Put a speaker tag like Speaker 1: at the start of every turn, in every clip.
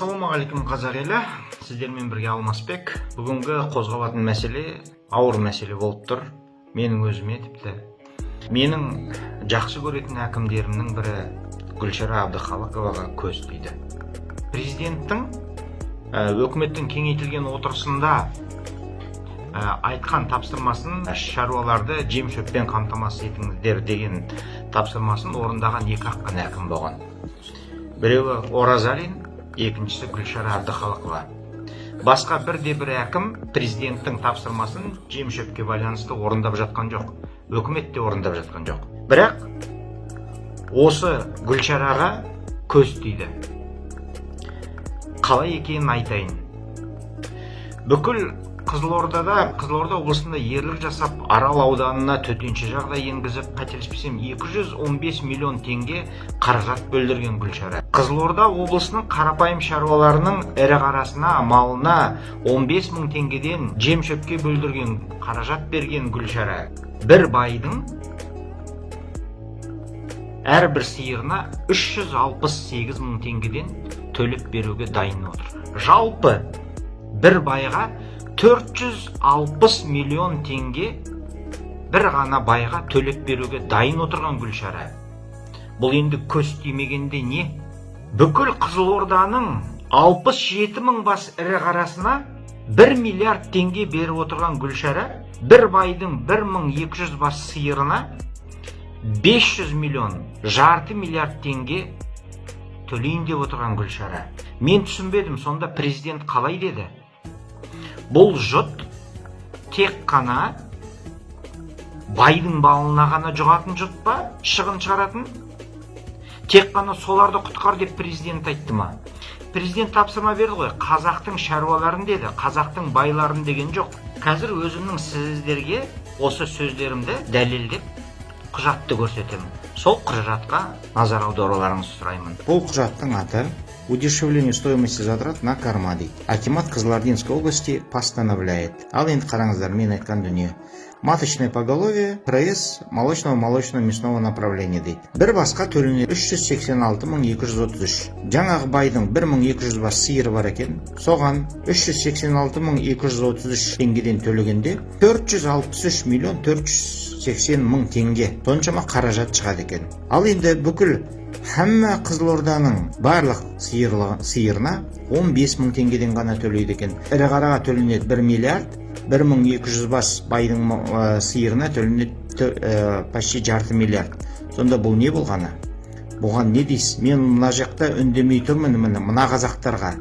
Speaker 1: Ассалаумағалейкум қазақ елі, сіздермен бірге Алмасбек. Бүгінгі қозғалатын мәселе ауыр мәселе болып тұр. Менің өзіме тіпті. Менің жақсы көретін әкімдерімнің бірі Гүлшара Әбдіхалықоваға көз тиді. Президенттің өкіметтің кеңейтілген отырысында айтқан тапсырмасын, шаруаларды жем-шөппен қамтамасыз етіңіздер деген тапсырмасын орындаған екі аққан әкім болған. Біреуі Оразалин, екіншісі Гүлшара Әбдіхалықова. Басқа бірде-бір әкім президенттің тапсырмасын жем-шөпке байланысты орындап жатқан жоқ. Өкімет те орындап жатқан жоқ. Бірақ осы Гүлшараға көз тиді. Қалай екенін айтайын. Бүкіл Қызылорда облысында ерлік жасап, Арал ауданына төтенше жағдай енгізіп, қателеспесем 215 миллион теңге қаражат бөлдірген Гүлшара. Қызылорда облысының қарапайым шаруаларының ірі қарасына, малына 15 мың теңгеден жем-шөпке бөлдірген қаражат берген Гүлшара. Бір байдың әрбір сиырына 368 мың теңгеден төлеп беруге дайын отыр. Жалпы бір байға 460 миллион теңге бір ғана байға төлеп беруге дайын отырған Гүлшара. Бұл енді көз тимегенде не? Бүкіл Қызылорданың 67 мың бас ірі қарасына 1 миллиард теңге беріп отырған Гүлшара, бір байдың 1200 бас сиырына 500 миллион, жарты миллиард теңге төлейін деп отырған Гүлшара. Мен түсінбедім, сонда президент қалай деді? Бұл жұт тек қана байдың балына ғана жұғатын жұт па, шығын шығаратын? Тек қана соларды құтқар деп президент айтты ма? Президент тапсырма берді ғой, қазақтың шаруаларын деді, қазақтың байларын деген жоқ. Қазір өзімнің сіздерге осы сөздерімді дәлелдеп құжатты көрсетемін. Сол құжатқа назар аударуларыңызды сұраймын. Бұл құжаттың аты «Удешевление стоимости затрат на корма» дейді. Акимат Кызылординской области постановляет. Ал енді қараңыздар, мен айтқан дүние. Маточное поголовье, ПРС молочно-мясного направления дейді. Бір басқа төленеді 386 233. Жаңағы байдың 1200 бас сиыры бар екен. Соған 386 233 теңгеден төлегенде 463 миллион 480 мың теңге. Соншама қаражат шығады екен. Ал енді бүкіл Хамма Қызылорданың барлық сиырына 15 мың теңгеден ғана төлейді екен. Ірі қараға төленеді 1 миллиард, 1200 бас байдың сиырына төленеді почти жарты миллиард. Сонда бұл не болғаны? Бұған не дейсіз? Мен мына жақта үндемей тұрмын, мына қазақтарға.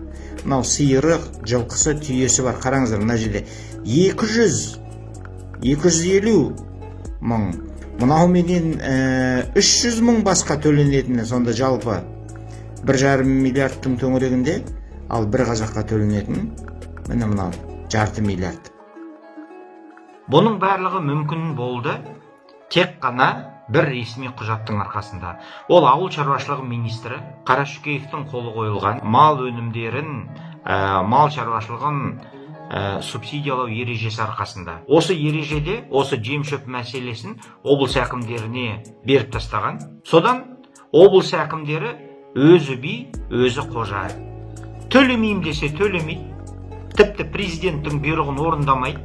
Speaker 1: Мынау сиыры, жылқысы, түйесі бар. Қараңыздар, мына жерде 250 мың. Мынау менен 300 мың басқа төленетіні, сонда жалпы 1,5 миллиардтың төңірегінде, ал бір қазаққа төленетін міне мынау жарты миллиард. Бұның барлығы мүмкін болды тек қана бір ресми құжаттың арқасында. Ол ауыл шаруашылығы министрі Қарашүкеевтің қолы қойылған мал өнімдерін, мал шаруашылығын субсидиялау ережесі арқасында. Осы ережеде осы жем-шөп мәселесін облыс әкімдеріне беріп тастаған. Содан облыс әкімдері өзі би, өзі қожа. Төлемеймін десе төлемейді. Тіпті президенттің бұйрығын орындамайды.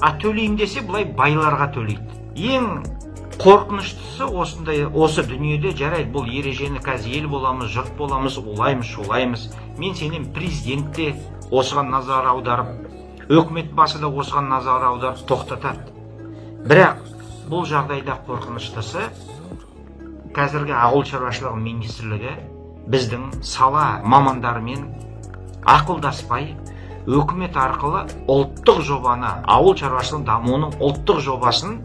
Speaker 1: Төлеймін десе бұлай байларға төлейді. Ең қорқыныштысы осы дүниеде, жарайды, бұл ережені қазір ел боламыз, жұрт боламыз, улаймыз, шулаймыз. Мен сенен президент те осыған назар аударып, өкімет басы да осыған назар аударып тоқтатады. Бірақ бұл жағдайда қорқыныштысы, қазіргі ауыл шаруашылығы министрлігі біздің сала мамандарымен ақылдаспай, өкімет арқылы ұлттық жобаны, ауыл шаруашылығы дамуының ұлттық жобасын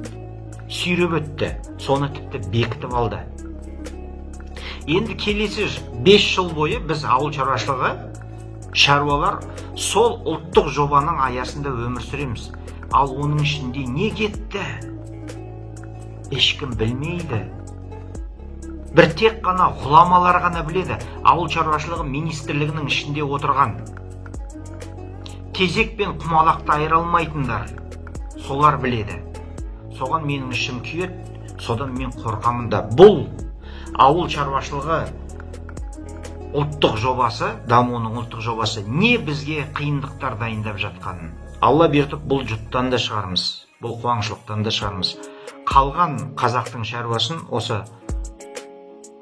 Speaker 1: сүйреп өтті. Соны тіпті бекітіп алды. Енді келесі 5 жыл бойы біз ауыл шаруашылығы шаруалар сол ұлттық жобаның аясында өмір сүреміз. Ал оның ішінде не кетті? Ешкім білмейді. Бір тек қана ғұламалар ғана біледі. Ауыл шаруашылығы министрлігінің ішінде отырған. Тезек пен құмалақты айыра алмайтындар. Солар біледі. Соған менің ішім күйеді. Содан мен қорқамын да. Бұл ауыл шаруашылығы ұлттық жобасы, дамуының ұлттық жобасы не бізге қиындықтар дайындап жатқанын алла бертіп бұл жұттан да шығармыз, бұл қуаңшылықтан да шығармыз. Қалған қазақтың шаруасын осы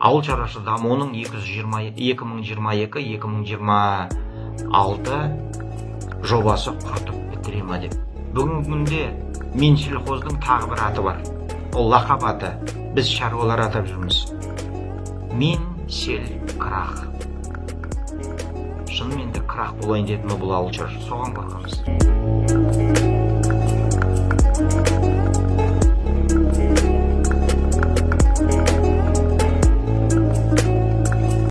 Speaker 1: ауыл шаруашылығы дамуының 2022-2026 жобасы құртып бітіре ма деп. Бүгінгі күнде Минсельхоздың тағы бір аты бар. Ол лақап аты. Біз шаруалар атап жүрміз. Минселькрах. Шынымен де крах болайын деді ме бұл ауыл шаруашылығы? Соған қорқамыз.